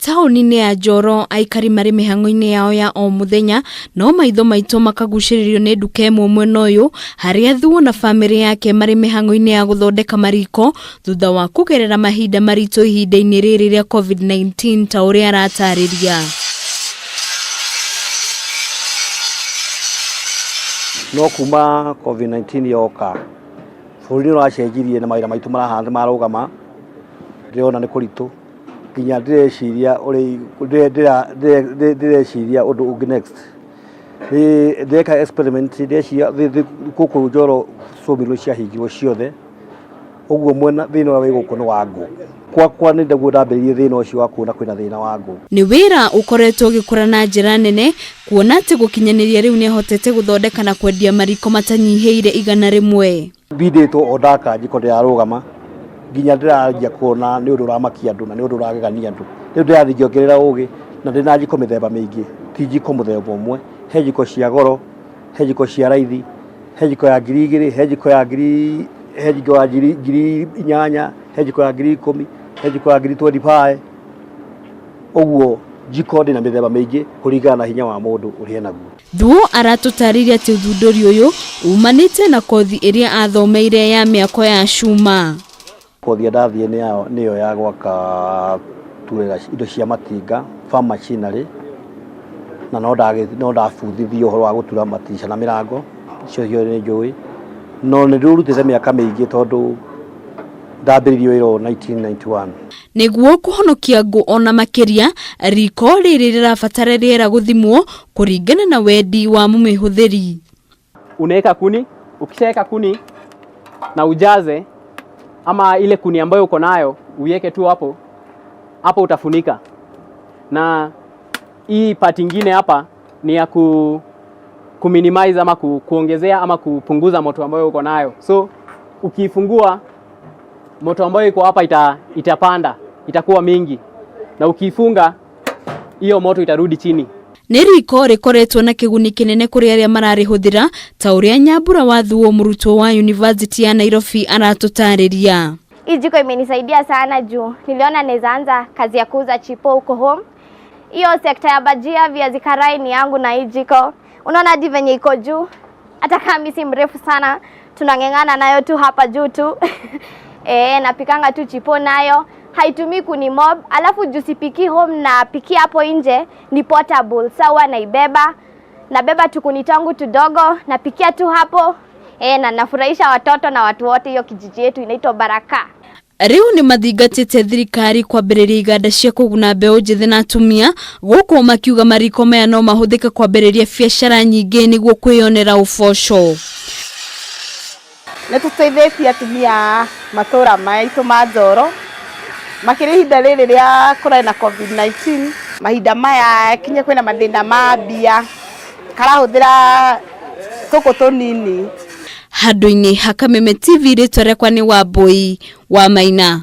Taũni-inĩ ya Njoro aikari marĩ mĩhang'o-inĩ yao ya o mũthenya no maitho maitũ makagucĩrĩrio nĩ nduka ĩmwe mwena ũyũ harĩa Thuo na famĩlĩ yake marĩ mĩhang'o-inĩ ya gũthondeka mariko thutha wa kũgerera mahinda maritũ ihinda-inĩ rĩrĩ rĩa COVID-19 ta ũrĩa aratarĩria. No kuma COVID-19 yoka bũrũri ũracenjirie na mawĩra maitũ marahana marũgama ndĩrona nĩ kũritũ nginya ndĩreciria ũndũ ũngĩ next ndĩreka experiment ndĩreciria gũkũ Njoro cũmbĩrĩ ciahingirwo ciothe ũguo mwena thĩna ũrĩa wĩ gũkũ nĩ wa ngũ kwa nĩ ndaguo ndambĩrĩirie thĩna ũcio wa kuona kwĩna thĩna wa ngũ. Nĩ wĩra ũkoretwo ũgĩkũra na njĩra nene kuona atĩ gũkinyanĩria rĩu nĩ ahotete gũthondeka na kwendia mariko matanyihĩire 100. Bindĩtwo o ndaka njiko ndĩrarũgama nginya ndĩranjia kuona nĩ ũndũ ũramakia andũ na nĩ ũndũ ũragegania andũ. Rĩu ndĩrathiĩ ngĩongerera ũgĩ na ndĩna njiko mĩthemba mĩingĩ ti njiko mũthemba ũmwe. He njiko cia goro, he njiko cia raithi, he njiko ya 2,000, he njiko ya 8,000, he njiko ya 10,000, he njiko ya 25,000. Ũguo njiko ndĩna mĩthemba mĩingĩ kũringana na hinya wa mũndũ ũrĩa naguo. Thuo aratũtarĩria atĩ ũthundũri ũyũ umanĩte na kothi ĩrĩa athomeire ya mĩako ya cuma. Kothi ndathiĩ nĩyo ya gwaka indo cia matinga farm machinery na no ndabundithio ũhoro wa gũtura matirisha na mĩrango icio nĩ njũĩ no nĩ rũrutĩte mĩaka mĩingĩ tondũ ndambĩrĩirie wĩra ũyũ 1991. Nĩguo kũhonokia ngũ ona makĩria riko rĩrĩ rĩrabatara rĩera gũthimwo kũringana na wendi wa mũmĩhũthĩri. Unaweka kuni, ukishaweka kuni na ujaze ama ile kuni ambayo uko nayo uiweke tu hapo utafunika. Na hii part nyingine hapa ni ya kuminimize ama kuongezea ama kupunguza moto ambayo uko nayo. So ukifungua moto ambayo iko hapa itapanda, itakuwa mingi. Na ukifunga hiyo moto itarudi chini. Nĩ riko rĩkoretwo na kĩguni kĩnene kũrĩ arĩa mararĩhũthĩra ta ũrĩa Nyambura wa Thuo mũrutwo wa University ya Nairobi aratũtarĩria. Hii jiko imenisaidia sana juu niliona naweza anza kazi ya kuuza chipo huko home. Hiyo sekta ya bajia, viazi karai ni yangu na hii jiko. Unaona hadi venye iko juu. Hata kama mimi si mrefu sana, tunang'eng'ana nayo tu hapa juu tu. Napikanga tu chipo nayo. Haitumii kuni mob, alafu juu sipiki home na piki hapo nje ni portable. Sawa nabeba tu kuni tangu tudogo, napikia tu hapo. Na nafurahisha watoto na watu wote. Hiyo kijiji yetu inaitwa Baraka. Rĩu nĩ mathingatĩte thirikari kwambĩrĩria iganda cia kũguna mbeũ njĩthĩ na atumia gũkũ makiuga mariko maya no mahũthĩke kwambĩrĩria biacara nyingĩ nĩguo kwĩyonera ũboco. Nĩ tũteithĩtie atumia matũra maitũ ma Njoro makĩria ihinda rĩrĩ rĩa kũrĩ na COVID-19 mahinda maya kinya kwĩna mathĩna ma mbia karahũthĩra tũkũ tũnini. Handũ-inĩ ha Kameme TV rĩtwa rĩakwa nĩ Wambui wa Maina.